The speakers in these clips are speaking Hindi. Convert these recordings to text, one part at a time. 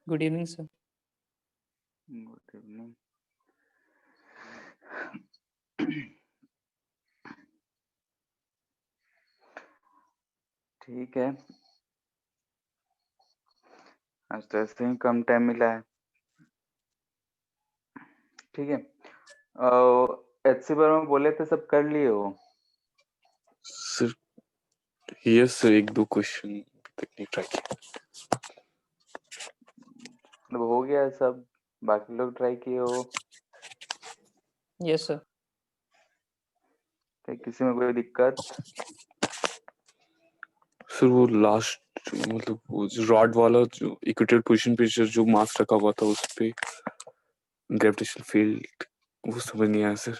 Good evening, sir. Good evening. ठीक है, आज तो ऐसे ही कम टाइम मिला है। ठीक है, एचसी बार में बोले थे, सब कर लिए हो? सर यस सर, एक दो क्वेश्चन तक नहीं ट्राई किया। मतलब हो गया है सब? बाकी लोग ट्राई किए हो? Yes, sir. तो किसी में कोई दिक्कत? सर वो लास्ट मतलब वो जो रॉड वाला जो इक्वेटेड पोजीशन पे जो मास रखा हुआ था उस पे ग्रेविटेशनल फील्ड वो समझ नहीं आया सर।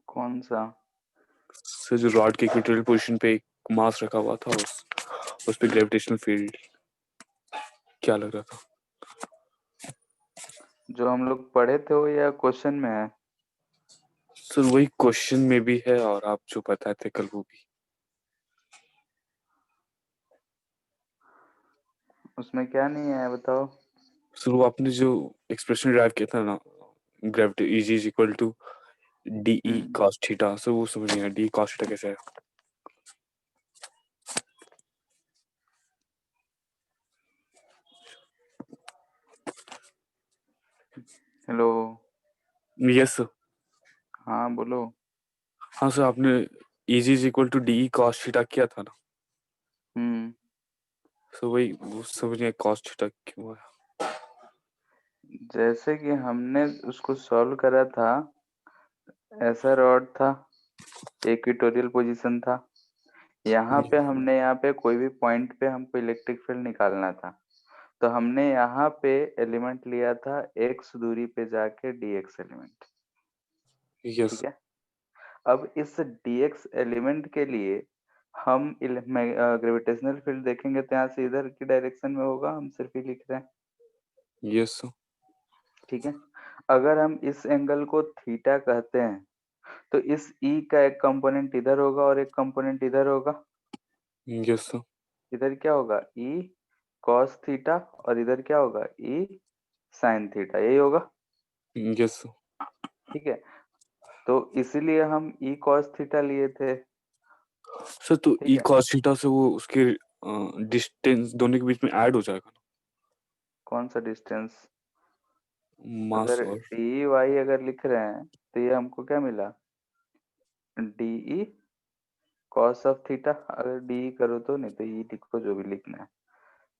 कौन सा? सर जो रॉड के इक्वेटेड पोजीशन पे एक मास रखा हुआ था उस पे ग्रेविटेशनल फील्ड क्या लग रहा था? जो हम लोग पढ़े थे वो या क्वेश्चन में है? सर वही क्वेश्चन में भी है और आप जो बताए थे कल वो भी। उसमें क्या नहीं है बताओ। सर वो आपने जो एक्सप्रेशन ड्राइव किया था ना, gravity is equal to d e cos theta, sir वो समझ नहीं आया डी कॉस थीटा कैसे है? हेलो। Yes sir. हाँ बोलो। हाँ सर, आपने is equal to d cos theta किया था ना, सो वही वो समझ नहीं कॉस थीटा क्यों है? जैसे कि हमने उसको सॉल्व करा था, ऐसा रॉड था, इक्वेटोरियल पोजीशन था। यहाँ पे हमने यहाँ पे कोई भी पॉइंट पे हमको इलेक्ट्रिक फील्ड निकालना था, तो हमने यहाँ पे एलिमेंट लिया था x दूरी पे जाके dx एलिमेंट। यस ठीक है, अब इस dx एलिमेंट के लिए हम ग्रेविटेशनल फील्ड देखेंगे तो यहाँ से इधर की डायरेक्शन में होगा, हम सिर्फ ही लिख रहे हैं। Yes sir. ठीक है, अगर हम इस एंगल को थीटा कहते हैं तो इस E का एक कंपोनेंट इधर होगा और एक कंपोनेंट इधर होगा। Yes sir. इधर क्या होगा? E cos थीटा और इधर क्या होगा? E sin थीटा, यही होगा। Yes sir. ठीक है, तो इसीलिए हम E cos थीटा लिए थे। सर तो ठीक ई है, कॉस थीटा से वो उसके डिस्टेंस दोनों के बीच में ऐड हो जाएगा ना, कौन सा डिस्टेंस? मास अगर और डी वाई अगर लिख रहे हैं तो ये हमको क्या मिला? D e cos of theta. अगर डी करो तो, नहीं तो ई लिखो, जो भी लिखना है।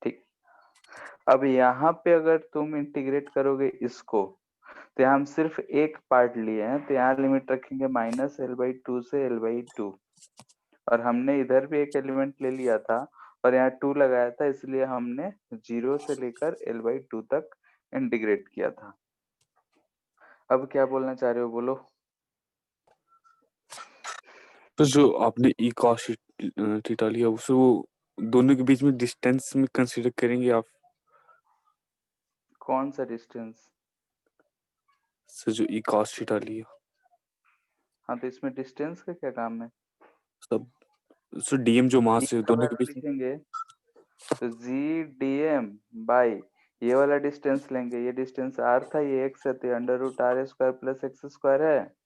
ठीक, अब यहाँ पे अगर तुम इंटीग्रेट करोगे इसको, तो यहाँ हम सिर्फ एक पार्ट लिए हैं, तो यहाँ लिमिट रखेंगे -L/2 से L/2, और हमने इधर भी एक एलिमेंट ले लिया था और यहाँ 2 लगाया था, इसलिए हमने 0 से लेकर L/2 तक इंटीग्रेट किया था। अब क्या बोलना चाह रहे हो, बोलो। तो जो आपने ई कॉस थीटा लिया उसे वो दोनों के बीच में डिस्टेंस में कंसीडर करेंगे आप? कौन सा डिस्टेंस? सर जो ई कॉस थीटा लिया, हाँ, तो इसमें डिस्टेंस का क्या काम है? सब सर डीएम जो ई मास है का दोनों के वैल्यू बीच में। लिखेंगे तो g/dm बाई ये वाला डिस्टेंस लेंगे, ये डिस्टेंस r था, ये x है, तो √r² + x² है।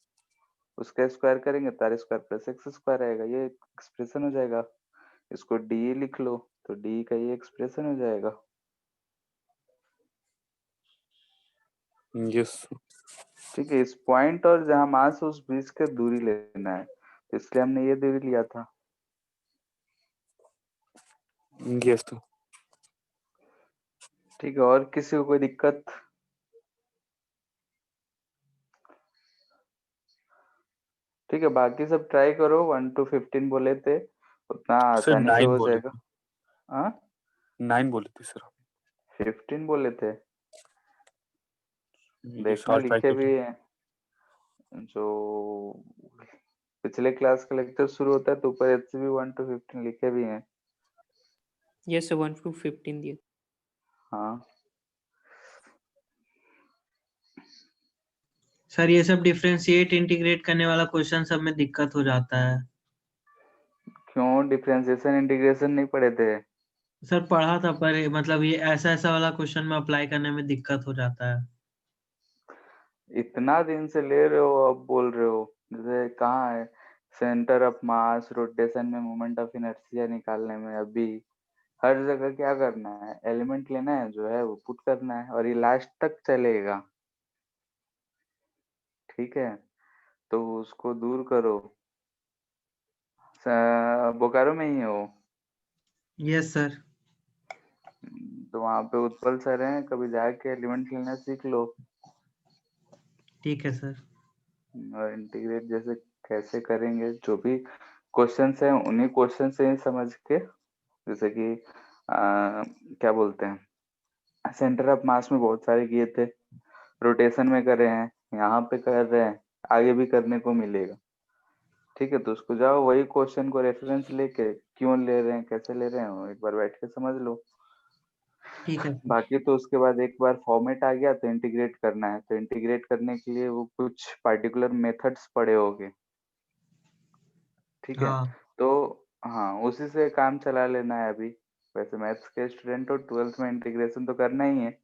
उसका स्क्वायर करेंगे तो r² + x² आएगा, ये एक्सप्रेशन हो जाएगा। इसको डी लिख लो तो डी का ये एक्सप्रेशन हो जाएगा। यस ठीक है, इस पॉइंट और जहां मास है उस बीच के दूरी लेना है, तो इसलिए हमने ये दूरी लिया था। Yes sir. ठीक है, और किसी को कोई दिक्कत? ठीक है, बाकी सब ट्राई करो। 1 to 15 बोले थे, उतना सर आसानी से 9 हो बोले जाएगा। थे। हाँ, 9 बोले थे सर आप। 15 बोले थे। यस देखना और ट्राई लिखे करता भी हूँ। हैं, जो पिछले क्लास का लेक्चर शुरू होता है तो ऊपर HCB 1 to 15 लिखे भी हैं। Yes, sir. 1 to 15 दिए। हाँ, सर ये सब डिफरेंशिएट इंटीग्रेट करने वाला क्वेश्चन सब में दिक्कत हो जाता है। क्यों? डिफरेंशिएशन इंटीग्रेशन नहीं पढ़े थे? सर पढ़ा था पर मतलब ये ऐसा वाला क्वेश्चन में अप्लाई करने में दिक्कत हो जाता है। इतना दिन से ले रहे हो, अब बोल रहे हो? जैसे कहाँ है सेंटर ऑफ मास, रोटेशन में मोमेंट ऑफ इनर्शिया निकालने में, अभी हर जगह क्या करना है, एलिमेंट लेना है जो है वो पुट करना है, और ये लास्ट तक चलेगा। ठीक है, तो उसको दूर करो। बोकारो में ही हो? Yes sir. तो वहां पे उत्पल सर हैं, कभी जाके एलिमेंट लेना सीख लो। ठीक है सर। और इंटीग्रेट जैसे कैसे करेंगे, जो भी क्वेश्चंस हैं उन्हीं क्वेश्चन से ही समझ के, जैसे कि क्या बोलते हैं, सेंटर ऑफ मास में बहुत सारे किए थे, रोटेशन में कर रहे हैं, यहाँ पे कर रहे हैं, आगे भी करने को मिलेगा। ठीक है, तो उसको जाओ वही क्वेश्चन को रेफरेंस लेके क्यों ले रहे हैं, कैसे ले रहे हैं, वो एक बार बैठ के समझ लो। ठीक है सर। बाकी तो उसके बाद एक बार फॉर्मेट आ गया तो इंटीग्रेट करना है, तो इंटीग्रेट करने के लिए वो कुछ पार्टिकुलर मेथड्स पढ़े होगे। ठीक है, हाँ। तो हाँ उसी से काम चला लेना है अभी। वैसे मैथ्स के स्टूडेंट हो, 12th में इंटीग्रेशन तो करना ही है,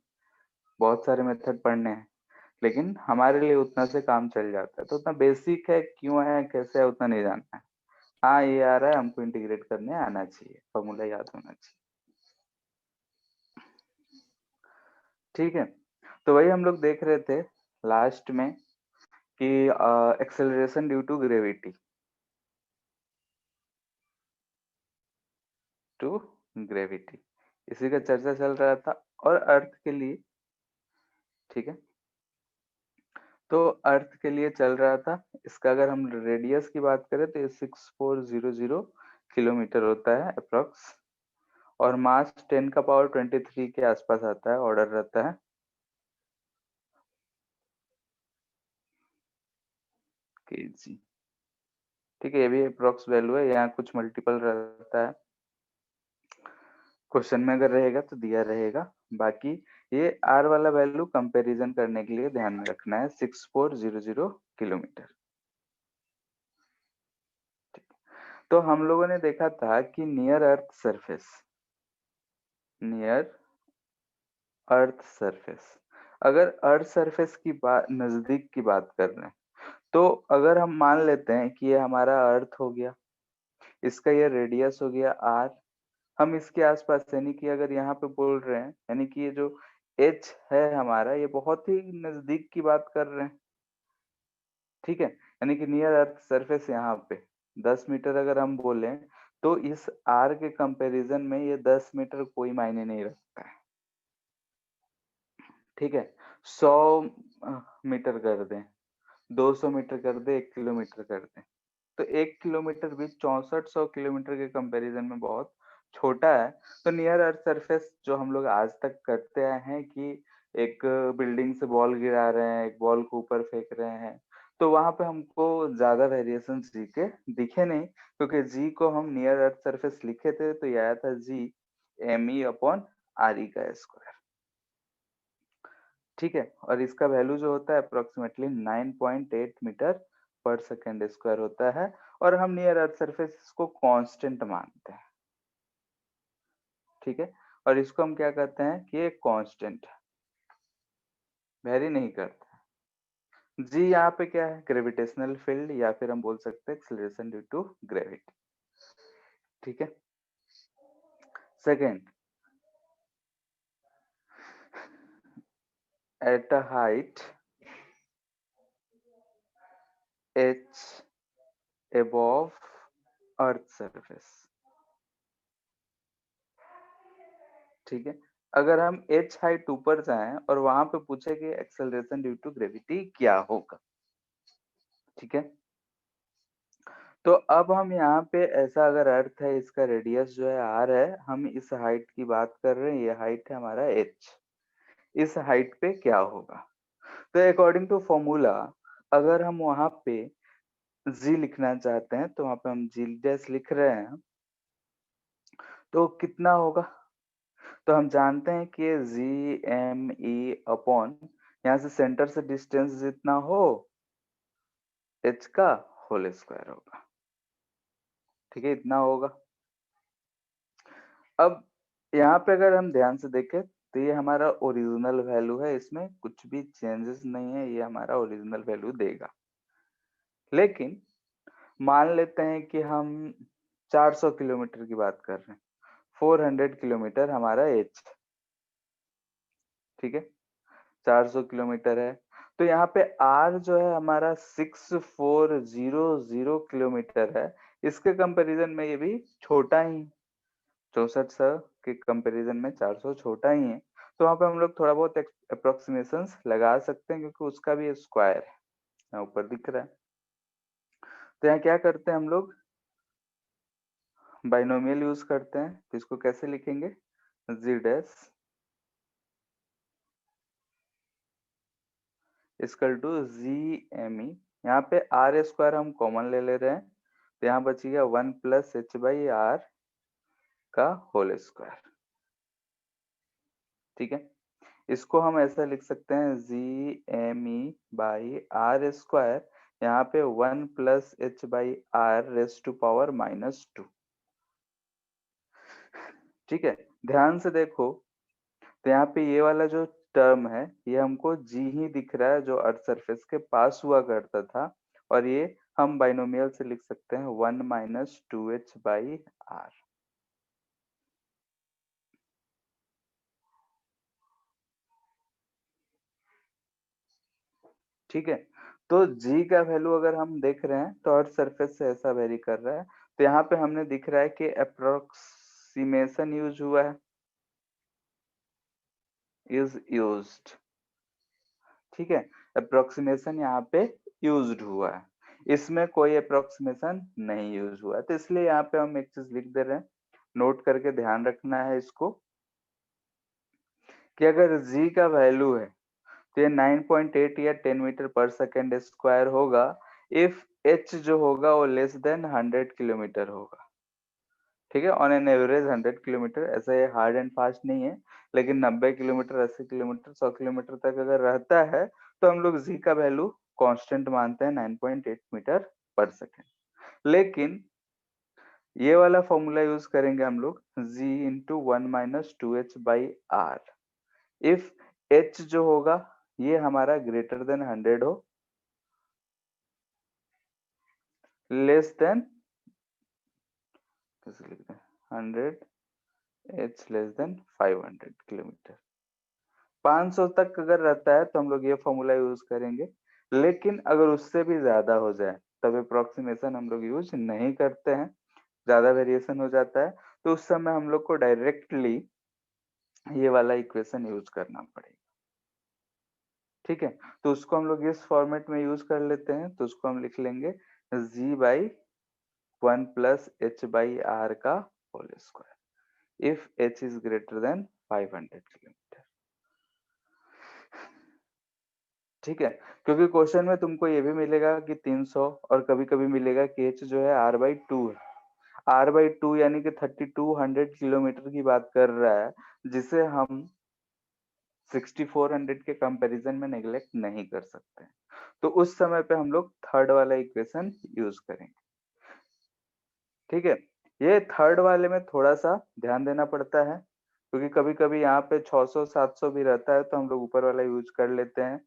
बहुत सारे मेथड पढ़ने हैं, लेकिन हमारे लिए उतना से काम चल जाता है, तो उतना बेसिक है, क्यों है कैसे है उतना नहीं जानना है। हाँ ये आ रहा है, हमको इंटीग्रेट करने आना चाहिए, फॉर्मूला याद होना चाहिए। ठीक है, तो वही हम लोग देख रहे थे लास्ट में कि एक्सेलरेशन ड्यू टू ग्रेविटी, इसी का चर्चा चल रहा था। और अर्थ के लिए, ठीक है, तो अर्थ के लिए चल रहा था, इसका अगर हम रेडियस की बात करें तो ये 6400 किलोमीटर होता है अप्रोक्स, और मास 10 का पावर 23 के आसपास आता है, ऑर्डर रहता है। केजी, ठीक है, ये भी अप्रोक्स वैल्यू है, यहाँ कुछ मल्टीपल रहता है, क्वेश्चन में अगर रहेगा तो दिया रहेगा। बाकी ये आर वाला वैल्यू कंपैरिजन करने के लिए ध्यान में रखना है, 6400 किलोमीटर। तो हम लोगों ने देखा था कि नियर अर्थ सरफेस, अगर अर्थ सरफेस की बात, नजदीक की बात कर रहे हैं, तो अगर हम मान लेते हैं कि ये हमारा अर्थ हो गया, इसका ये रेडियस हो गया आर, हम इसके आसपास, यानी कि अगर यहाँ पे बोल रहे हैं, यानी कि ये जो एच है हमारा, ये बहुत ही नजदीक की बात कर रहे हैं। ठीक है, यानी कि नियर अर्थ सरफेस यहाँ पे 10 मीटर अगर हम बोले, तो इस आर के कंपैरिजन में ये 10 मीटर कोई मायने नहीं रखता है। ठीक है, 100 मीटर कर दें, 200 मीटर कर दे, 1 किलोमीटर कर दे, तो 1 किलोमीटर भी 6400 किलोमीटर के कंपैरिजन में बहुत छोटा है। तो नियर अर्थ सरफेस जो हम लोग आज तक करते आए हैं कि एक बिल्डिंग से बॉल गिरा रहे हैं, एक बॉल को ऊपर फेंक रहे हैं, तो वहां पे हमको ज्यादा वेरिएशन जी के दिखे नहीं, क्योंकि जी को हम नियर अर्थ सरफेस लिखे थे तो ये आया था जी ME/RE का स्क्वायर। ठीक है, और इसका वैल्यू जो होता है अप्रोक्सीमेटली 9.8 मीटर पर सेकेंड स्क्वायर होता है, और हम नियर अर्थ सरफेस को कांस्टेंट मानते हैं। ठीक है, और इसको हम क्या कहते हैं कि एक कांस्टेंट वेरी नहीं करता। जी यहाँ पे क्या है, ग्रेविटेशनल फील्ड, या फिर हम बोल सकते हैं एक्सेलरेशन ड्यू टू ग्रेविटी। ठीक है, second, at a height h above earth surface. ठीक है, अगर हम h हाइट ऊपर जाएं और वहां पे पूछे कि एक्सेलरेशन ड्यू टू ग्रेविटी क्या होगा, ठीक है, तो अब हम यहाँ पे ऐसा, अगर अर्थ है, इसका रेडियस जो है r है, हम इस हाइट की बात कर रहे हैं, ये हाइट है हमारा h, इस हाइट पे क्या होगा। तो अकॉर्डिंग टू फॉर्मूला, अगर हम वहां पे g लिखना चाहते हैं तो वहां पे हम g डैश लिख रहे हैं, तो कितना होगा, तो हम जानते हैं कि GME/, यहाँ से सेंटर से डिस्टेंस जितना हो h का होल स्क्वायर होगा। ठीक है, इतना होगा। अब यहाँ पे अगर हम ध्यान से देखें तो ये हमारा ओरिजिनल वैल्यू है, इसमें कुछ भी चेंजेस नहीं है, ये हमारा ओरिजिनल वैल्यू देगा। लेकिन मान लेते हैं कि हम 400 किलोमीटर की बात कर रहे हैं, 400 किलोमीटर हमारा एज, ठीक है, 400 किलोमीटर है, तो यहाँ पे आर जो है हमारा 6400 किलोमीटर है। इसके कंपैरिजन में ये भी छोटा ही, 6400 के कंपैरिजन में 400 छोटा ही है, तो वहां पे हम लोग थोड़ा बहुत अप्रोक्सीमेशंस लगा सकते हैं क्योंकि उसका भी स्क्वायर है, यहाँ ऊपर दिख रहा है। तो यहाँ क्या करते हैं हम लोग, बाइनोमियल यूज करते हैं, तो इसको कैसे लिखेंगे, z dash equal to GME, यहाँ पे आर स्क्वायर हम कॉमन ले रहे हैं, तो यहाँ बचेगा 1 प्लस एच बाई आर का होल स्क्वायर, ठीक है। इसको हम ऐसा लिख सकते हैं GME बाई आर स्क्वायर, यहाँ पे 1 plus H by r raise to power -2, ठीक है। ध्यान से देखो तो यहाँ पे ये वाला जो टर्म है ये हमको जी ही दिख रहा है जो अर्थ सरफेस के पास हुआ करता था, और ये हम बाइनोमियल से लिख सकते हैं 1 माइनस 2h बाई आर, ठीक है। तो g का वैल्यू अगर हम देख रहे हैं तो अर्थ सरफेस से ऐसा वेरी कर रहा है, तो यहाँ पे हमने दिख रहा है कि अप्रोक्सीमेशन यूज हुआ है, इज यूज्ड, ठीक है, अप्रोक्सीमेशन यहाँ पे यूज्ड हुआ है, इसमें कोई अप्रोक्सीमेशन नहीं यूज हुआ है, तो इसलिए यहाँ पे हम एक चीज लिख दे रहे हैं, नोट करके ध्यान रखना है इसको, कि अगर g का वैल्यू है तो ये 9.8 या 10 मीटर पर सेकेंड स्क्वायर होगा इफ h जो होगा वो लेस देन 100 किलोमीटर होगा, ठीक है, ऑन एन एवरेज 100 किलोमीटर, ऐसा ये हार्ड एंड फास्ट नहीं है, लेकिन 90 किलोमीटर, 80 किलोमीटर, 100 किलोमीटर तक अगर रहता है तो हम लोग जी का वैल्यू कांस्टेंट मानते हैं 9.8 मीटर पर सेकेंड। लेकिन ये वाला फॉर्मूला यूज करेंगे हम लोग g into 1 minus 2h by r, if h जो होगा ये हमारा ग्रेटर देन 100 हो, लेस देन, कैसे लिखते हैं, 100, h लेस देन 500 किलोमीटर, 500 तक अगर रहता है तो हम लोग ये फॉर्मूला यूज करेंगे, लेकिन अगर उससे भी ज्यादा हो जाए तब अप्रोक्सीमेशन हम लोग यूज नहीं करते हैं, ज्यादा वेरिएशन हो जाता है तो उस समय हम लोग को डायरेक्टली ये वाला इक्वेशन यूज करना पड़ेगा, ठीक है। तो उसको हम लोग इस फॉर्मेट में यूज कर लेते हैं, तो उसको हम लिख लेंगे g by 1 plus H by R का whole square if h is greater than 500 kilometre, ठीक है, क्योंकि क्वेश्चन में तुमको ये भी मिलेगा कि 300 और कभी कभी मिलेगा कि h जो है r/2 है, r/2 यानी कि 3200 किलोमीटर की बात कर रहा है, जिसे हम 6400 के कंपैरिजन में नेग्लेक्ट नहीं कर सकते, तो उस समय पे हम लोग थर्ड वाला इक्वेशन यूज करेंगे, ठीक है। ये थर्ड वाले में थोड़ा सा ध्यान देना पड़ता है क्योंकि कभी कभी यहाँ पे 600 700 भी रहता है तो हम लोग ऊपर वाला यूज कर लेते हैं,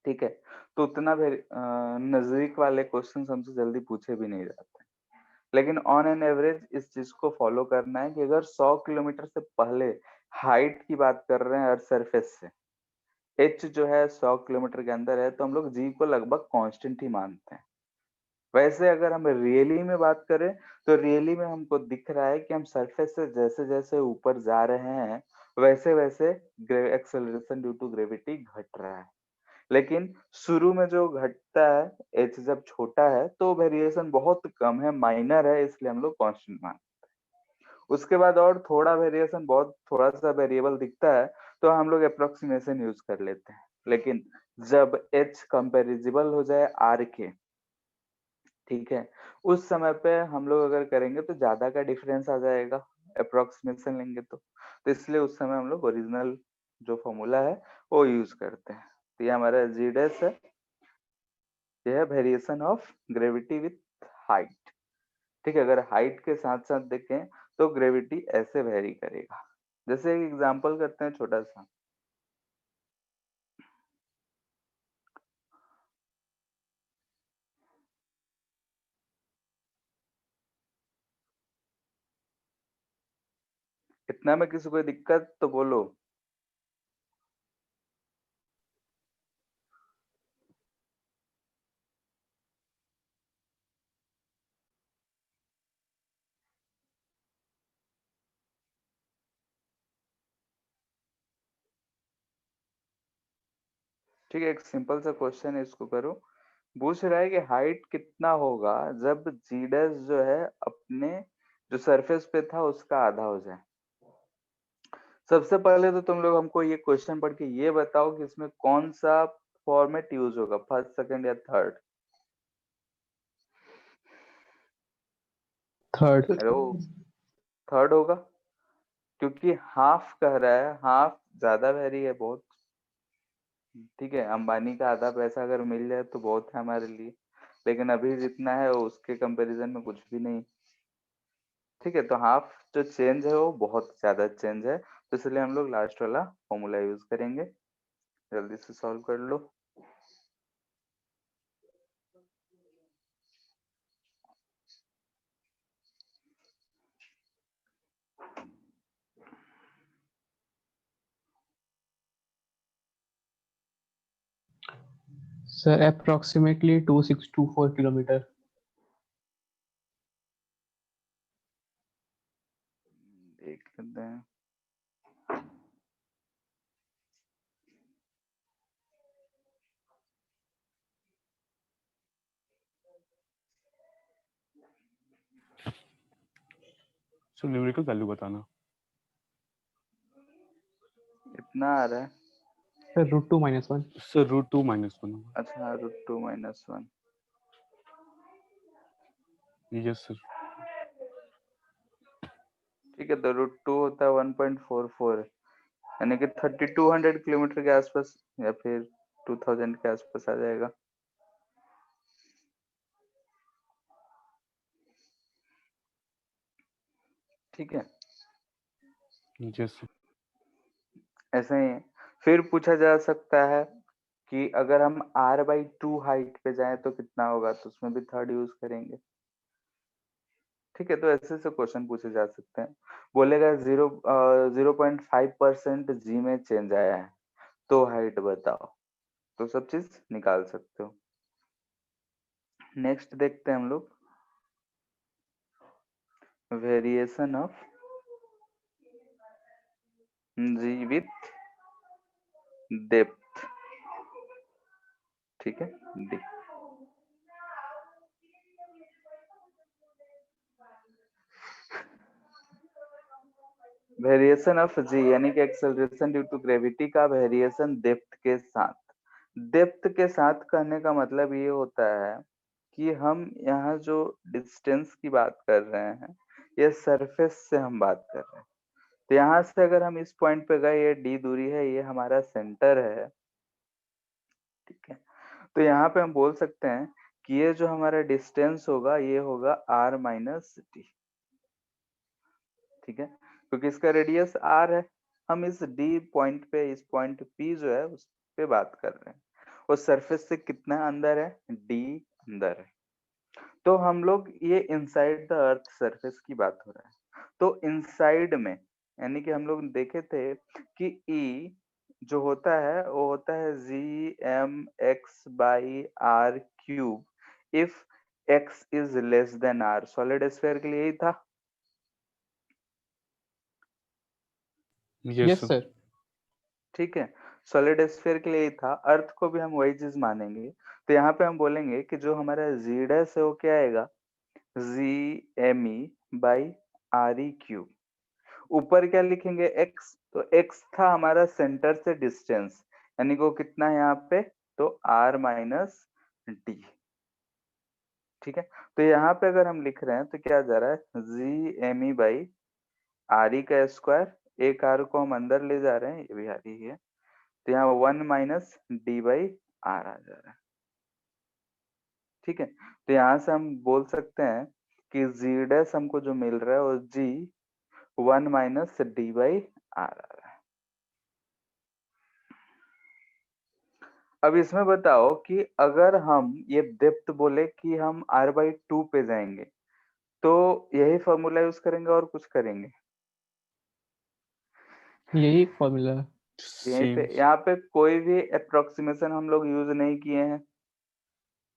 ठीक है। तो उतना नजदीक वाले क्वेश्चन हमसे जल्दी पूछे भी नहीं जाते, लेकिन ऑन एन एवरेज इस चीज को फॉलो करना है कि अगर 100 किलोमीटर से पहले हाइट की बात कर रहे हैं अर्थ सरफेस से, एच जो है 100 किलोमीटर के अंदर है, तो हम लोग जी को लगभग कांस्टेंट ही मानते हैं। वैसे अगर हम रियली में बात करें तो रियली में हमको दिख रहा है कि हम सरफेस से जैसे जैसे ऊपर जा रहे हैं वैसे वैसे एक्सेलरेशन ड्यू टू ग्रेविटी घट रहा है, लेकिन शुरू में जो घटता है एच जब छोटा है तो वेरिएशन बहुत कम है, माइनर है, इसलिए हम लोग कांस्टेंट मानते हैं। उसके बाद और थोड़ा वेरिएशन, बहुत थोड़ा सा वेरिएबल दिखता है तो हम लोग अप्रोक्सीमेशन यूज कर लेते हैं, लेकिन जब एच कंपेरिजिबल हो जाए आर के, ठीक है, उस समय पे हम लोग अगर करेंगे तो ज्यादा का डिफरेंस आ जाएगा अप्रोक्सीमेशन लेंगे तो इसलिए उस समय हम लोग ओरिजिनल जो फॉर्मूला है वो यूज करते हैं। तो ये हमारा जी डैश है, ये है variation of gravity with height, ठीक है। अगर हाइट के साथ साथ देखें तो ग्रेविटी ऐसे वेरी करेगा। जैसे एक एग्जांपल करते हैं छोटा सा। इतना में किसी को दिक्कत तो बोलो। ठीक है, एक सिंपल सा क्वेश्चन है, इसको करो। पूछ रहा है कि हाइट कितना होगा जब जी डैश जो है अपने जो सरफेस पे था उसका आधा हो जाए। सबसे पहले तो तुम लोग हमको ये क्वेश्चन पढ़ के ये बताओ कि इसमें कौन सा फॉर्मेट यूज होगा, फर्स्ट, सेकंड या थर्ड? थर्ड। हेलो, थर्ड होगा, क्योंकि हाफ कह रहा है, हाफ ज्यादा वेरी है बहुत। ठीक है, अंबानी का आधा पैसा अगर मिल जाए तो बहुत है हमारे लिए, लेकिन अभी जितना है उसके कंपैरिजन में कुछ भी नहीं। ठीक है, तो हाफ जो चेंज है वो बहुत ज्यादा चेंज है, तो इसलिए हम लोग लास्ट वाला फॉर्मूला यूज करेंगे। जल्दी से सॉल्व कर लो। Sir approximately 2624 kilometre. देख लेते हैं। सो न्यूमेरिकल वैल्यू बताना। इतना आ रहा है। सर √2 - 1। सर √2 - 1 होगा। अच्छा, √2 - 1। Yes sir. ठीक है, तो √2 होता है 1.44, यानी कि 3200 किलोमीटर के आसपास या फिर 2000 के आसपास आ जाएगा। ठीक है, यस सर। ऐसे ही है। फिर पूछा जा सकता है कि अगर हम r/2 हाइट पे जाएं तो कितना होगा, तो उसमें भी थर्ड यूज करेंगे। ठीक है, तो ऐसे से क्वेश्चन पूछे जा सकते हैं। बोलेगा 0.5% जी में चेंज आया है तो हाइट बताओ, तो सब चीज निकाल सकते हो। नेक्स्ट देखते हैं हम लोग, variation of ji with depth. ठीक है, डी। वेरिएशन ऑफ जी यानी कि एक्सेलरेशन ड्यू टू ग्रेविटी का वेरिएशन डेप्थ के साथ। डेप्थ के साथ कहने का मतलब ये होता है कि हम यहाँ जो डिस्टेंस की बात कर रहे हैं, ये सरफेस से हम बात कर रहे हैं। तो यहाँ से अगर हम इस पॉइंट पे गए, ये डी दूरी है, ये हमारा सेंटर है। ठीक है, तो यहाँ पे हम बोल सकते हैं कि ये जो हमारा डिस्टेंस होगा ये होगा r-d। ठीक है, क्योंकि इसका रेडियस r है। हम इस d पॉइंट पे, इस पॉइंट p जो है उस पे बात कर रहे हैं, और सरफेस से कितना अंदर है, d अंदर है। तो हम लोग ये इनसाइड द अर्थ सरफेस की बात हो रहा है। तो इनसाइड में यानी कि हम लोग देखे थे कि E जो होता है वो होता है gmx/r³ if x is less then r। Solid sphere के लिए यही था। Yes yes sir. सर। ठीक है, सॉलिड स्फीयर के लिए ही था। अर्थ को भी हम वही चीज मानेंगे। तो यहाँ पे हम बोलेंगे कि जो हमारा जी डैश है वो क्या आएगा, gme/re³। ऊपर क्या लिखेंगे, x। तो x था हमारा सेंटर से डिस्टेंस, यानी कि वो कितना है यहाँ पे, तो r-d। ठीक है, तो यहाँ पे अगर हम लिख रहे हैं तो क्या जा रहा है, gme/re का स्क्वायर, एक r को हम अंदर ले जा रहे हैं, ये भी r ही है, तो यहाँ 1 - d/r आ जा रहा है। ठीक है, तो यहाँ से हम बोल सकते हैं कि जी डैश हमको जो मिल रहा है वो g 1 minus D by R आ रहा है। अब इसमें बताओ कि अगर हम ये डेप्थ बोले कि हम r/2 पे जाएंगे तो यही फॉर्मूला यूज करेंगे और कुछ करेंगे? यही फॉर्मूला है। यहीं पे सेम यहाँ पे कोई भी अप्रोक्सीमेशन हम लोग यूज नहीं किए हैं,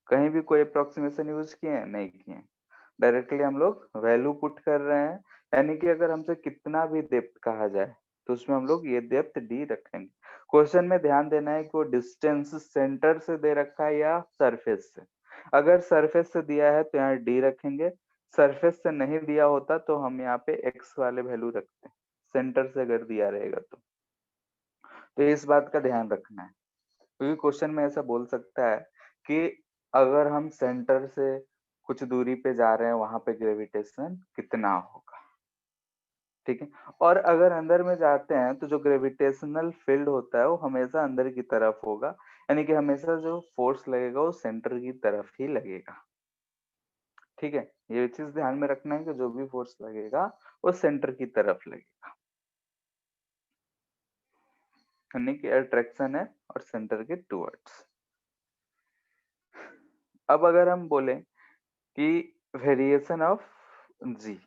कहीं भी कोई अप्रोक्सीमेशन यूज किए हैं? नहीं किए हैं। डायरेक्टली हम लोग वैल्यू पुट कर रहे हैं, यानी कि अगर हमसे कितना भी डेप्थ कहा जाए तो उसमें हम लोग ये डेप्थ डी रखेंगे। क्वेश्चन में ध्यान देना है कि वो डिस्टेंस सेंटर से दे रखा है या सरफेस से। अगर सरफेस से दिया है तो यहाँ डी रखेंगे, सरफेस से नहीं दिया होता तो हम यहाँ पे एक्स वाले वैल्यू रखते हैं, सेंटर से अगर दिया रहेगा तो इस बात का ध्यान रखना है, क्योंकि क्वेश्चन में ऐसा बोल सकता है कि अगर हम सेंटर से कुछ दूरी पे जा रहे हैं वहां पे ग्रेविटेशन कितना होगा, ठीक है। और अगर अंदर में जाते हैं तो जो ग्रेविटेशनल फील्ड होता है वो हमेशा अंदर की तरफ होगा, यानी कि हमेशा जो फोर्स लगेगा वो सेंटर की तरफ ही लगेगा, ठीक है। ये चीज ध्यान में रखना है कि जो भी फोर्स लगेगा वो सेंटर की तरफ लगेगा, यानी कि अट्रैक्शन है और सेंटर के टुवर्ड्स। अब अगर हम बोले कि variation of ji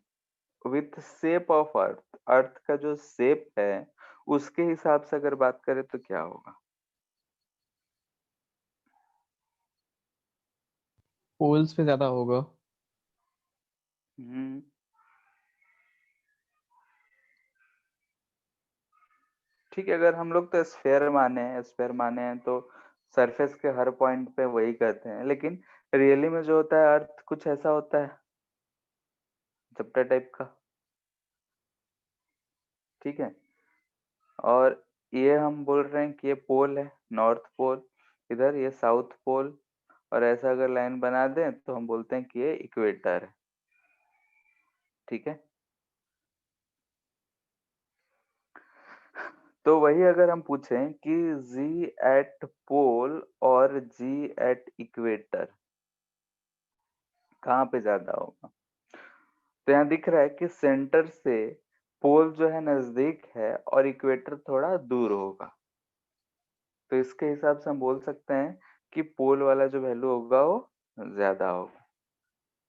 with shape of earth, earth का जो शेप है उसके हिसाब से अगर बात करें तो क्या होगा? पोल्स पे ज्यादा होगा। हम्म ठीक है, अगर हम लोग तो स्फेयर माने हैं तो सरफेस के हर पॉइंट पे वही कहते हैं, लेकिन रियली में जो होता है अर्थ कुछ ऐसा होता है चपटा टाइप का, ठीक है। और ये हम बोल रहे हैं कि ये पोल है, नॉर्थ पोल, इधर ये साउथ पोल, और ऐसा अगर लाइन बना दें तो हम बोलते हैं कि ये इक्वेटर है, ठीक है। तो वही अगर हम पूछें कि जी एट पोल और जी एट इक्वेटर कहाँ पे ज्यादा होगा, तो यहाँ दिख रहा है कि सेंटर से पोल जो है नजदीक है और इक्वेटर थोड़ा दूर होगा, तो इसके हिसाब से हम बोल सकते हैं कि पोल वाला जो वैल्यू होगा वो ज्यादा होगा,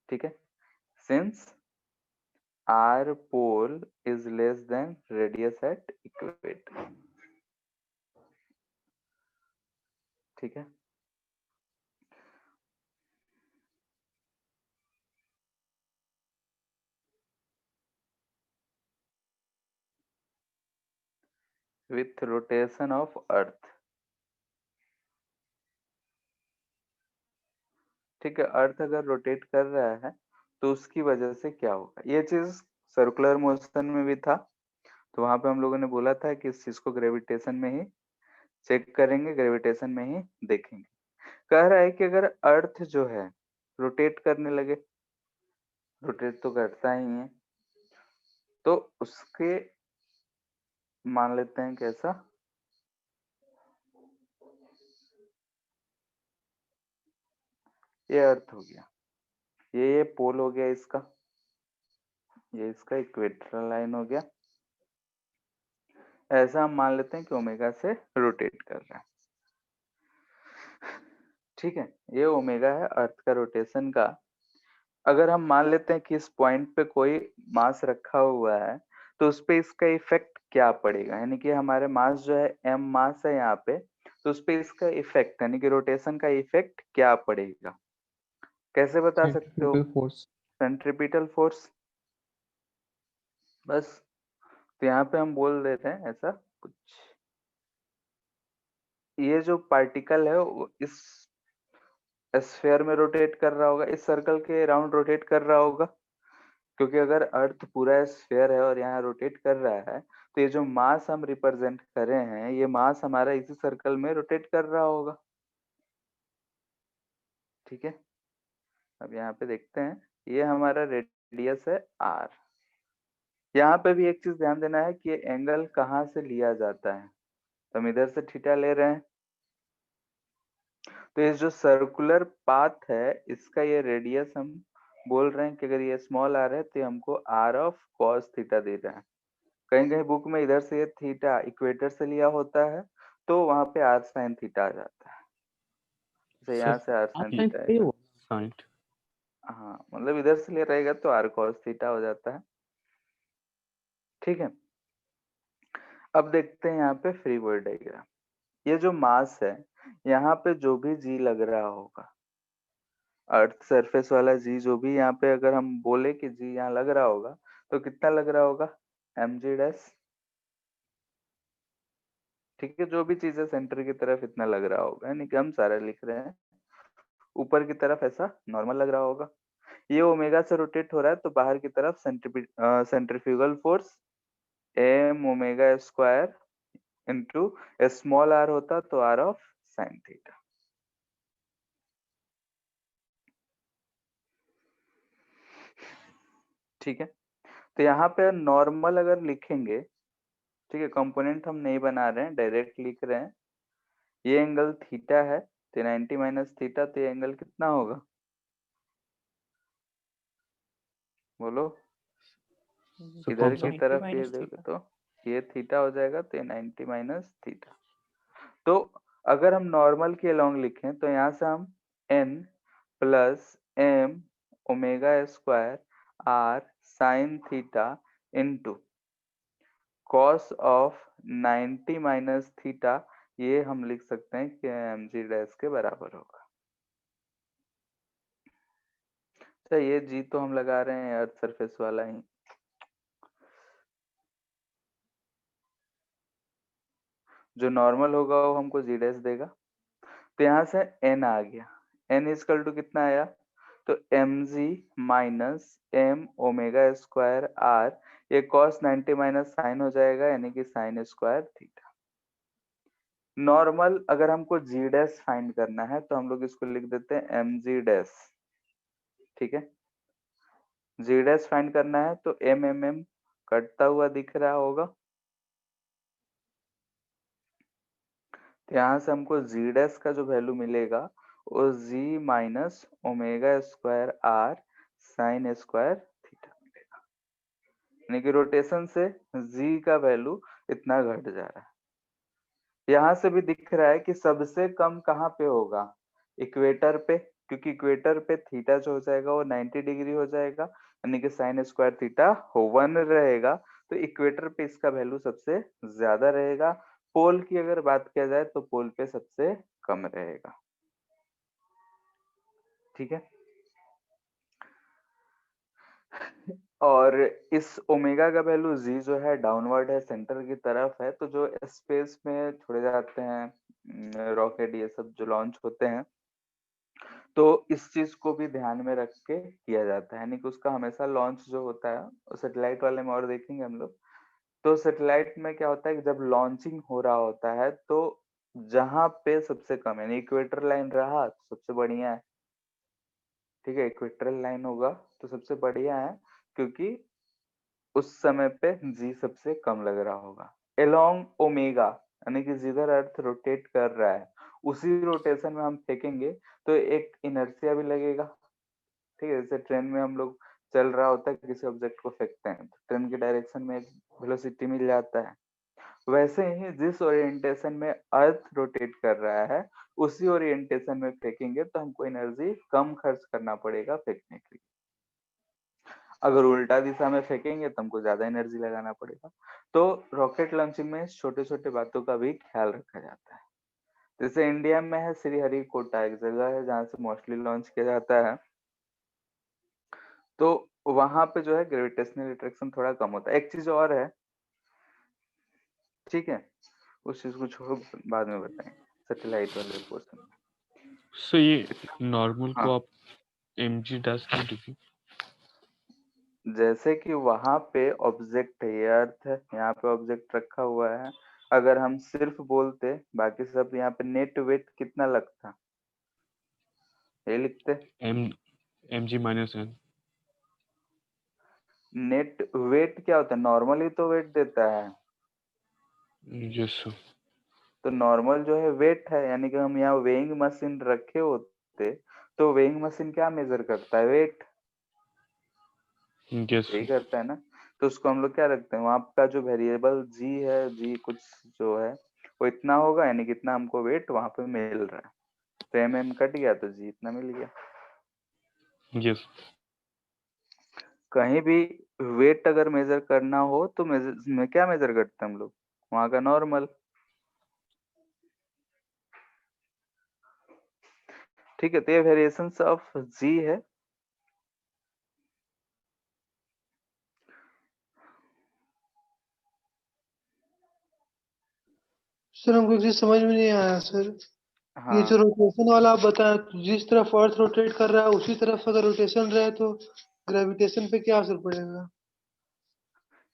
ठीक है। Since r pole is less than radius at equator, ठीक है। विथ रोटेशन ऑफ अर्थ, ठीक है। अर्थ अगर रोटेट कर रहा है तो उसकी वजह से क्या होगा, ये चीज सर्कुलर मोशन में भी था, तो वहां पे हम लोगों ने बोला था कि इस चीज को ग्रेविटेशन में ही चेक करेंगे, ग्रेविटेशन में ही देखेंगे। कह रहा है कि अगर अर्थ जो है रोटेट करने लगे, रोटेट तो करता ही है, तो उसके मान लेते हैं कैसा, ये अर्थ हो गया, ये पोल हो गया इसका, ये इसका इक्वेटरल लाइन हो गया, ऐसा हम मान लेते हैं कि ओमेगा से रोटेट कर रहा है, ठीक है। ये ओमेगा है अर्थ का रोटेशन का। अगर हम मान लेते हैं कि इस पॉइंट पे कोई मास रखा हुआ है तो उस पे इसका इफेक्ट क्या पड़ेगा, यानी कि हमारे मास जो है m मास है यहाँ पे, तो उस पे इसका इफेक्ट यानी कि रोटेशन का इफेक्ट क्या पड़ेगा, कैसे बता सकते हो? Centrifugal force. सेंट्रीपिटल फोर्स, बस। तो यहाँ पे हम बोल देते हैं ऐसा कुछ, ये जो पार्टिकल है वो इस स्फीयर में रोटेट कर रहा होगा, इस सर्कल के राउंड रोटेट कर रहा होगा, क्योंकि अगर अर्थ पूरा स्फीयर है और यहाँ रोटेट कर रहा है तो ये जो मास हम रिप्रेजेंट कर रहे हैं ये मास हमारा इसी सर्कल में रोटेट कर रहा होगा, ठीक है। अब यहाँ पे देखते हैं, ये हमारा रेडियस है r। यहाँ पे भी एक चीज ध्यान देना है कि ये एंगल कहाँ से लिया जाता है, तो हम इधर से थीटा ले रहे हैं, तो ये जो सर्कुलर पाथ है इसका ये रेडियस हम बोल रहे हैं कि अगर ये स्मॉल r है तो ये हमको r ऑफ cos थीटा दे रहा है, कहीं कहीं बुक में इधर से ये थीटा इक्वेटर से लिया होता है, तो वहां पे आर साइन थीटा आ जाता है, जैसे यहाँ से आर साइन थीटा आएगा। साइन हाँ मतलब इधर से ले रहेगा तो आर कॉस थीटा हो जाता है। ठीक है, अब देखते हैं यहाँ पे फ्री बॉडी डायग्राम। ये जो मास है, यहाँ पे जो भी जी लग रहा होगा, अर्थ सरफेस वाला जी जो भी यहाँ पे अगर हम बोले कि जी यहाँ लग रहा होगा, तो कितना लग रहा होगा, एम जी डैश। ठीक है, जो भी चीज है सेंटर की तरफ इतना लग रहा होगा, यानी कि हम सारा लिख रहे हैं, ऊपर की तरफ ऐसा नॉर्मल लग रहा होगा। ये ओमेगा से रोटेट हो रहा है, तो बाहर की तरफ centrifugal force m omega square into small r होता तो आर ऑफ साइन थीटा। ठीक है, तो यहाँ पे नॉर्मल अगर लिखेंगे, ठीक है, कंपोनेंट हम नहीं बना रहे हैं, डायरेक्ट लिख रहे हैं। ये एंगल थीटा है, तो 90 माइनस थीटा, तो ये एंगल कितना होगा, बोलो। So इधर कौन की सा? तरफ 90 ये minus देखो theta. तो ये थीटा हो जाएगा, तो ये 90 माइनस थीटा। तो अगर हम नॉर्मल के अलोंग लिखें, तो यहाँ से हम n plus m omega square are sine theta into cos of 90 minus theta, ये हम लिख सकते हैं कि एम जी डैश के बराबर होगा। अच्छा, ये जी तो हम लगा रहे हैं अर्थ सरफेस वाला ही, जो नॉर्मल होगा वो हमको जी डैश देगा। तो यहाँ से n आ गया, n इजकल टू कितना आया, तो m g minus m omega square r, ये कॉस 90 माइनस साइन हो जाएगा, यानी कि साइन स्क्वायर थीटा। नॉर्मल अगर हमको जी डैश फाइंड करना है, तो हम लोग इसको लिख देते हैं एम जी डैश। ठीक है, जी डैश फाइंड करना है तो एम एम एम कटता हुआ दिख रहा होगा, तो यहाँ से हमको जी डैश का जो वैल्यू मिलेगा वो G minus omega square are sine square theta मिलेगा, यानी कि रोटेशन से जी का वैल्यू इतना घट जा रहा है। यहाँ से भी दिख रहा है कि सबसे कम कहाँ पे होगा, इक्वेटर पे, क्योंकि इक्वेटर पे थीटा जो हो जाएगा वो 90 डिग्री हो जाएगा, यानी कि साइन स्क्वायर थीटा 1 रहेगा, तो इक्वेटर पे इसका वैल्यू सबसे ज्यादा रहेगा। पोल की अगर बात किया जाए तो पोल पे सबसे कम रहेगा। ठीक है, और इस ओमेगा का वैल्यू जी जो है डाउनवर्ड है, सेंटर की तरफ है, तो जो स्पेस में छोड़े जाते हैं रॉकेट ये सब जो लॉन्च होते हैं, तो इस चीज को भी ध्यान में रख के किया जाता है, यानी कि उसका हमेशा लॉन्च जो होता है, सैटेलाइट वाले में और देखेंगे हम लोग, तो सैटेलाइट में क्या होता है कि जब लॉन्चिंग हो रहा होता है, तो जहां पे सबसे कम यानी इक्वेटर लाइन रहा तो सबसे बढ़िया है। ठीक है, इक्वेटरल लाइन होगा तो सबसे बढ़िया है, क्योंकि उस समय पे जी सबसे कम लग रहा होगा। एलोंग ओमेगा, यानी कि जिधर अर्थ रोटेट कर रहा है उसी रोटेशन में हम फेंकेंगे तो एक इनर्शिया भी लगेगा। ठीक है, जैसे ट्रेन में हम लोग चल रहा होता है, किसी ऑब्जेक्ट को फेंकते हैं तो ट्रेन की डायरेक्शन में एक वेलोसिटी मिल जाता है, वैसे ही जिस ओरिएंटेशन में अर्थ रोटेट कर रहा है उसी ओरिएंटेशन में फेंकेंगे तो हमको एनर्जी कम खर्च करना पड़ेगा फेंकने के लिए। अगर उल्टा दिशा में फेंकेंगे तो हमको ज्यादा एनर्जी लगाना पड़ेगा। तो रॉकेट लॉन्चिंग में छोटे छोटे बातों का भी ख्याल रखा जाता है। जैसे इंडिया में है श्रीहरिकोटा, एक जगह है जहाँ से मोस्टली लॉन्च किया जाता है, तो वहां पे जो है ग्रेविटेशनल अट्रैक्शन थोड़ा कम होता है। एक चीज और है, ठीक है, उस चीज को छोड़ो, बाद में बताएंगे सैटेलाइट वाले पोर्शन में। सो ये नॉर्मल हाँ, को आप एम जी डैश क्यों लिखे? जैसे कि वहां पे ऑब्जेक्ट है, ये अर्थ है, यहाँ पे ऑब्जेक्ट रखा हुआ है, अगर हम सिर्फ बोलते बाकी सब यहाँ पे नेट वेट कितना लगता, ये लिखते। M m g minus n. Net weight क्या होता है, नॉर्मल ही तो वेट देता है, यस सर। तो नॉर्मल जो है वेट है, यानी कि हम यहाँ वेइंग मशीन रखे होते तो वेइंग मशीन क्या मेजर करता है, वेट, यस यही सर। करता है ना। तो उसको हम लोग क्या रखते हैं, वहां का जो वेरिएबल जी है, जी कुछ जो है वो इतना होगा, यानी कि इतना हमको वेट वहां पे मिल रहा है, तो एम कट गया तो जी इतना मिल गया। यस। कहीं भी वेट अगर मेजर करना हो तो मेजर में क्या मेजर करते हैं हम लोग, वहां का नॉर्मल। ठीक है, तो ये वेरिएशन ऑफ जी है। सर हमको एक चीज समझ में नहीं आया सर। ये हाँ, जो रोटेशन वाला आप बताया, तो जिस तरफ अर्थ रोटेट कर रहा है उसी तरफ अगर रोटेशन रहे तो ग्रेविटेशन पे क्या असर पड़ेगा?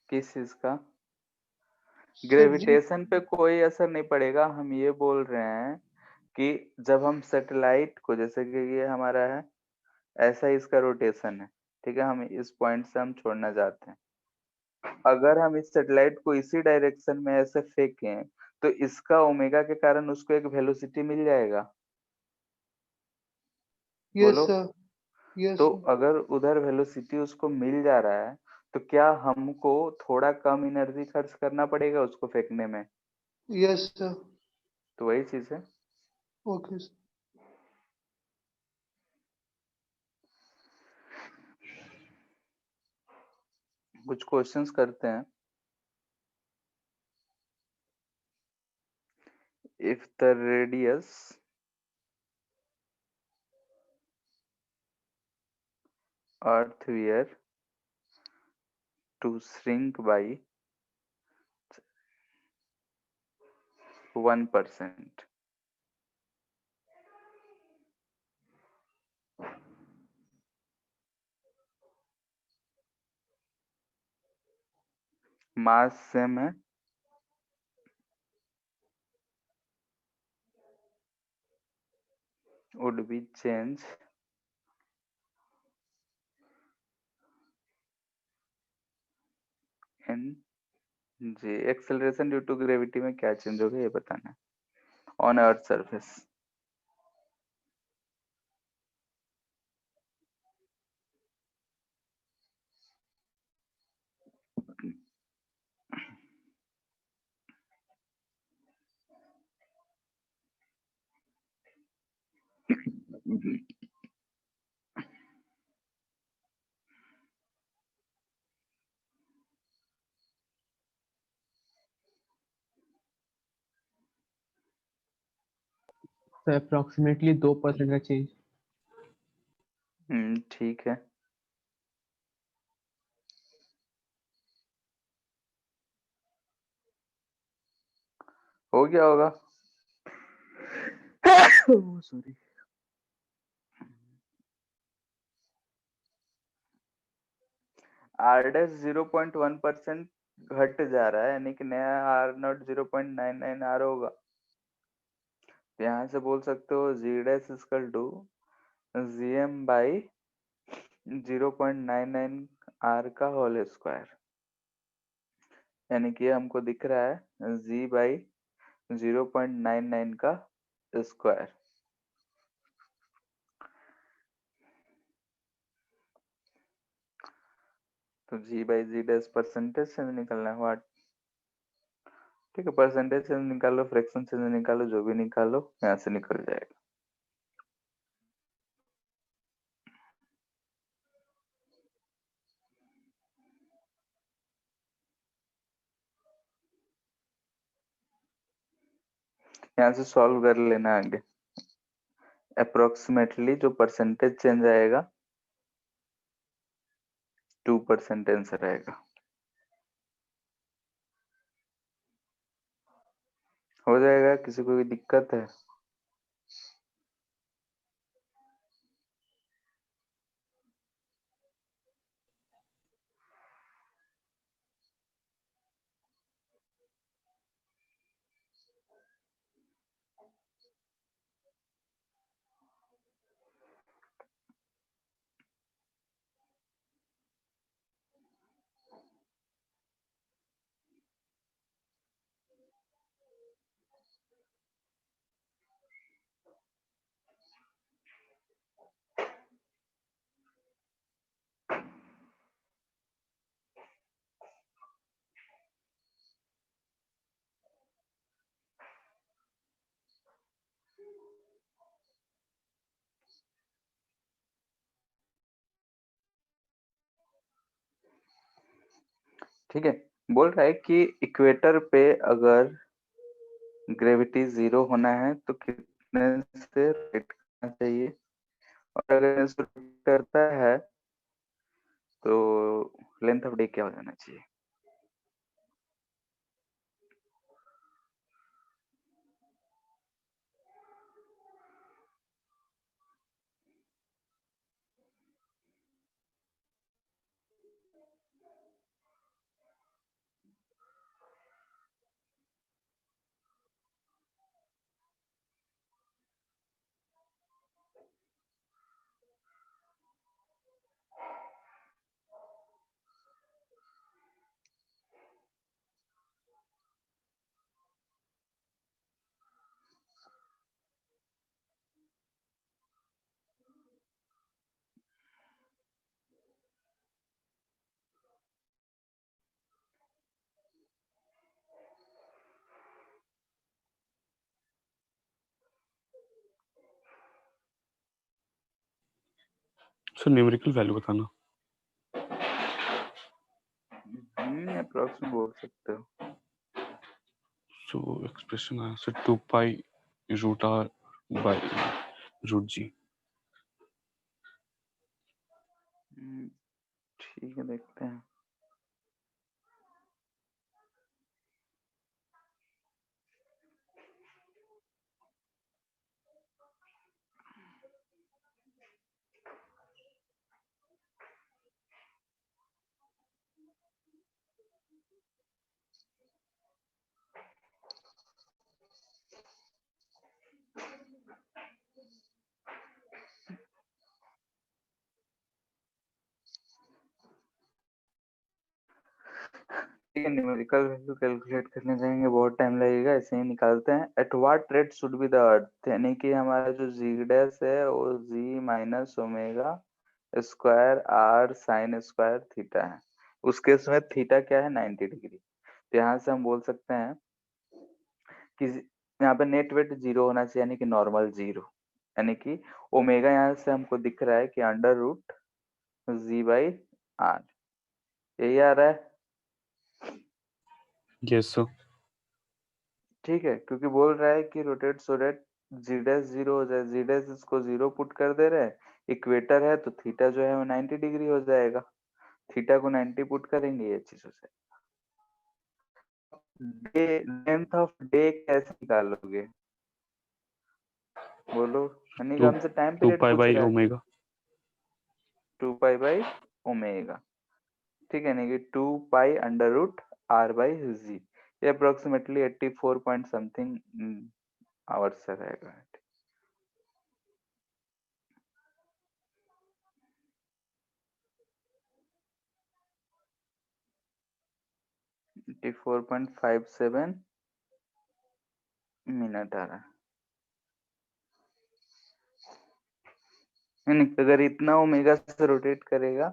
किस चीज का? सर जी ग्रेविटेशन पे कोई असर नहीं पड़ेगा। हम ये बोल रहे हैं कि जब हम सैटेलाइट को, जैसे कि ये हमारा है, ऐसा ही इसका रोटेशन है, ठीक है, हम इस पॉइंट से हम छोड़ना चाहते हैं। अगर हम इस सैटेलाइट को इसी डायरेक्शन में ऐसे फेंकें तो इसका ओमेगा के कारण उसको एक वेलोसिटी मिल जाएगा। यस बोलो। सर, यस तो सर, अगर उधर वेलोसिटी उसको मिल जा रहा है तो क्या हमको थोड़ा कम एनर्जी खर्च करना पड़ेगा उसको फेंकने में? यस सर, तो वही चीज है। Okay sir. कुछ क्वेश्चंस करते हैं। If the radius earth were to shrink by 1%. Mass same है, would be change in g. Acceleration due to gravity में क्या चेंज होगा ये बताना है ऑन अर्थ सरफेस। तो अप्रोक्सीमेटली 2% का चेंज। ठीक है। हो गया होगा। सॉरी। आर डैश 0.1% घट जा रहा है, यानी कि नया आर नॉट 0.99 आर होगा। तो यहाँ से बोल सकते हो G dash equal to G M by 0.99 R का होल स्क्वायर, यानी कि हमको दिख रहा है जी बाई 0.99 का स्क्वायर। तो जी बाई जी डैश परसेंटेज से निकलना है व्हाट। ठीक है, परसेंटेज से निकालो, फ्रैक्शन से निकालो, जो भी निकालो यहाँ से निकल जाएगा। यहाँ से सॉल्व कर लेना आगे। अप्रोक्सीमेटली जो परसेंटेज चेंज आएगा 2% आंसर आएगा। हो जाएगा, किसी को भी दिक्कत है? ठीक है, बोल रहा है कि इक्वेटर पे अगर ग्रेविटी 0 होना है तो कितने से रोटेट करना चाहिए, और अगर इसको रोटेट करता है तो लेंथ ऑफ डे क्या हो जाना चाहिए। सर न्यूमेरिकल वैल्यू बताना। अप्रोक्स में बोल सकते हो। सो एक्सप्रेशन आया sir 2 pi root R by root G. ठीक है, देखते हैं। ठीक है, न्यूमेरिकल वैल्यू कैलकुलेट करने जाएंगे, बहुत टाइम लगेगा, ऐसे ही निकालते हैं। At what rate should be the earth, यानी कि हमारा जो जी डैश है वो G minus omega square are sine square theta है। उस केस में थीटा क्या है, 90 डिग्री। तो यहाँ से हम बोल सकते हैं कि यहाँ पे नेट वेट 0 होना चाहिए, यानी कि नॉर्मल 0, यानी कि ओमेगा यहाँ से हमको दिख रहा है कि under root g by r, यही आ रहा है। Yes sir. ठीक है, क्योंकि बोल रहा है कि rotate so that g dash 0 हो जाए, जी डैश इसको 0 पुट कर दे रहे हैं, इक्वेटर है तो थीटा जो है वो 90 डिग्री हो जाएगा, थीटा को 90 पुट करेंगे, ये चीज हो जाएगी। डे लेंथ ऑफ डे कैसे निकालोगे, बोलो। यानी कि 2 हमसे टाइम 2 पीरियड पाई पूछ बाई रहा है, ओमेगा। 2 pi by omega. ठीक है, यानी कि 2 pi under root R by G, ये अप्रोक्सीमेटली 84 पॉइंट समथिंग आवर्स से रहेगा। 84.57 मिनट आ रहा है। यानी कि अगर इतना ओमेगा से रोटेट करेगा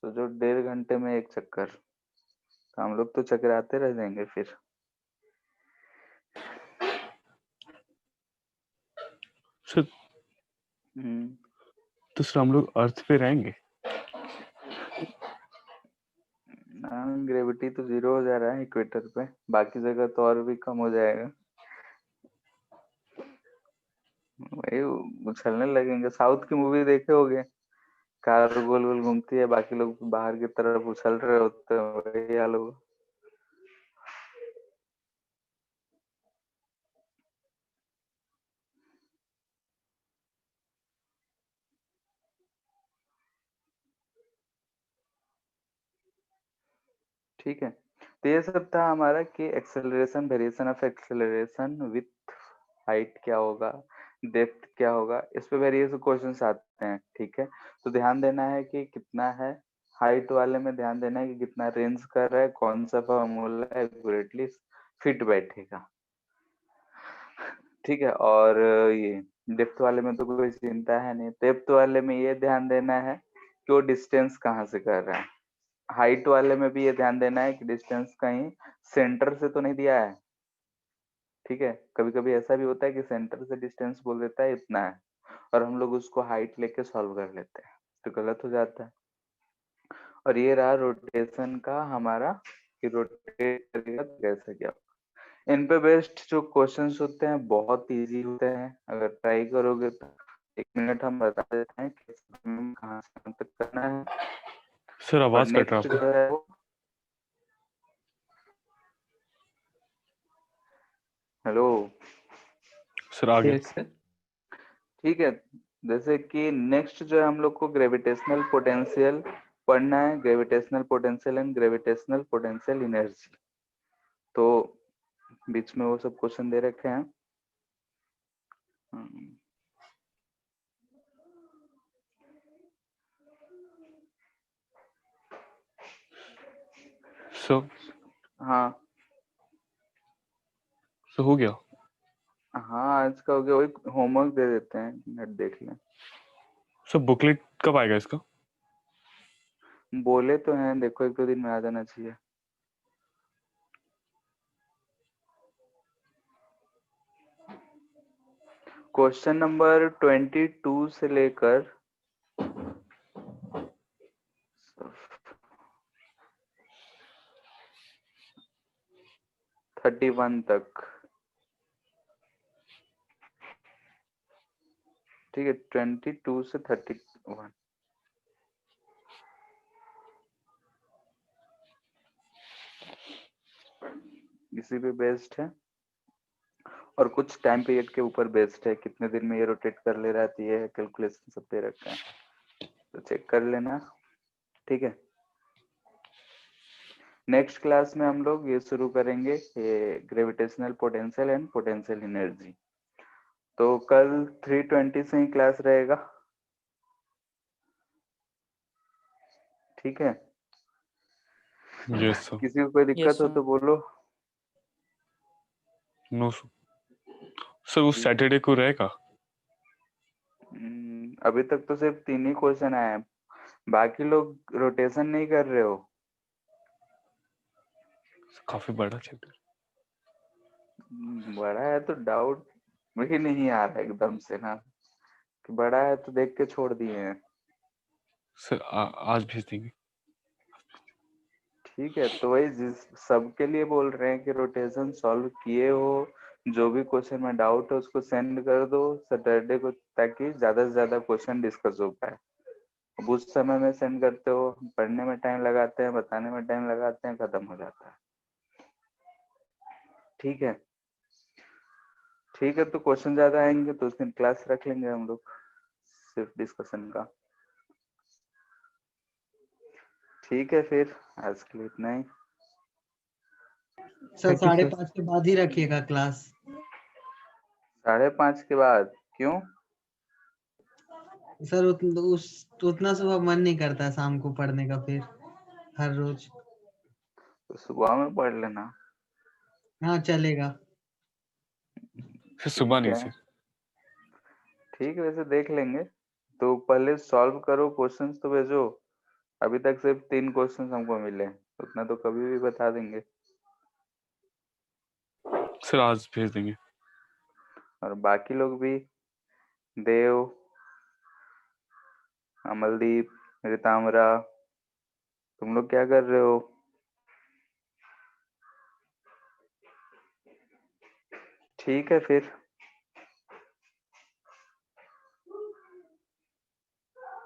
तो जो 1.5 घंटे में एक चक्कर, तो हम लोग तो चकराते रह जाएंगे फिर। सर तो सर हम लोग अर्थ पे रहेंगे। ग्रेविटी तो 0 हो जा रहा है इक्वेटर पे, बाकी जगह तो और भी कम हो जाएगा, वही उछलने लगेंगे। साउथ की मूवी देखे होगे, कार गोल गोल घूमती है, बाकी लोग बाहर की तरफ उछल रहे होते हैं, वही हाल होगा। ठीक है, तो ये सब था हमारा कि acceleration, variation of acceleration with height क्या होगा, डेप्थ क्या होगा, इस पे वेरियस क्वेश्चंस आते हैं। ठीक है, तो ध्यान देना है कि कितना है, हाइट वाले में ध्यान देना है कि कितना रेंज कर रहा है, कौन सा फॉर्मूला एक्यूरेटली फिट बैठेगा। ठीक है, और ये डेप्थ वाले में तो कोई चिंता है नहीं। डेप्थ वाले में ये ध्यान देना है कि वो डिस्टेंस कहाँ से कर रहा है। हाइट वाले में भी ये ध्यान देना है कि डिस्टेंस कहीं सेंटर से तो नहीं दिया है। ठीक है, कभी कभी ऐसा भी होता है कि सेंटर से डिस्टेंस बोल देता है इतना है, और हम लोग उसको हाइट लेके सॉल्व कर लेते हैं, तो गलत हो जाता है। और ये रहा रोटेशन का हमारा कि रोटेट करेगा तो कैसे क्या। इन पे बेस्ड जो क्वेश्चंस होते हैं बहुत इजी होते हैं, अगर ट्राई करोगे तो 1 मिनट हम बता देते हैं कि कहाँ से कहाँ तक करना है। सर और आवाज कट रहा है नेक्स्ट आपका। जो है वो, हेलो, सर आ गया। Yes sir. ठीक है। जैसे कि नेक्स्ट जो है हम लोग को ग्रेविटेशनल पोटेंशियल पढ़ना है, gravitational potential and gravitational potential energy. तो बीच में वो सब क्वेश्चन दे रखे हैं। सो हाँ सो हो गया। हाँ, आज का हो गया। वही होमवर्क दे देते हैं, नेट देख लें। सर बुकलेट कब आएगा इसका? बोले तो हैं, देखो 1-2 दिन में आ जाना चाहिए। क्वेश्चन नंबर 22 से लेकर 31 तक, ठीक है, 22 से 31 इसी पे बेस्ड है, और कुछ टाइम पीरियड के ऊपर बेस्ड है, कितने दिन में ये रोटेट कर ले रहा है, तो ये कैलकुलेशन सब दे रखा है, तो चेक कर लेना। ठीक है, नेक्स्ट क्लास में हम लोग ये शुरू करेंगे, ये gravitational potential and potential energy. तो कल 3:20 से ही क्लास रहेगा, ठीक है। Yes sir. किसी को कोई Yes, दिक्कत हो sir. तो बोलो। No sir. सर उस सैटरडे को रहेगा? अभी तक तो सिर्फ 3 ही क्वेश्चन आए हैं, बाकी लोग रोटेशन नहीं कर रहे हो। काफी बड़ा चैप्टर। बड़ा है तो डाउट मुझे नहीं आ रहा एकदम से ना, कि बड़ा है तो देख के छोड़ दिए हैं। सर आज भेज देंगे। ठीक है, तो वही जिस सबके लिए बोल रहे हैं कि रोटेशन सॉल्व किए हो, जो भी क्वेश्चन में डाउट है उसको सेंड कर दो सैटरडे को, ताकि ज्यादा से ज्यादा क्वेश्चन डिस्कस हो पाए। अब उस समय में सेंड करते हो, पढ़ने में टाइम लगाते हैं, बताने में टाइम लगाते हैं, खत्म हो जाता है। ठीक है, ठीक है, तो क्वेश्चन ज्यादा आएंगे तो उस दिन क्लास रख लेंगे हम लोग सिर्फ डिस्कशन का। ठीक है, फिर आज के लिए इतना ही। Sir Thank you, sir. 5:30 के बाद ही रखिएगा क्लास। 5:30 के बाद क्यों? सर उतना सुबह मन नहीं करता है शाम को पढ़ने का, फिर हर रोज। तो सुबह में पढ़ लेना। हाँ चलेगा। फिर सुबह ठीक नहीं है, सर। ठीक है, वैसे देख लेंगे। तो पहले सॉल्व करो, क्वेश्चंस तो भेजो। अभी तक सिर्फ 3 क्वेश्चंस हमको मिले, उतना तो कभी भी बता देंगे। सर आज भेज देंगे। और बाकी लोग भी, देव, अमलदीप, रितामरा, तुम लोग क्या कर रहे हो? ठीक है फिर।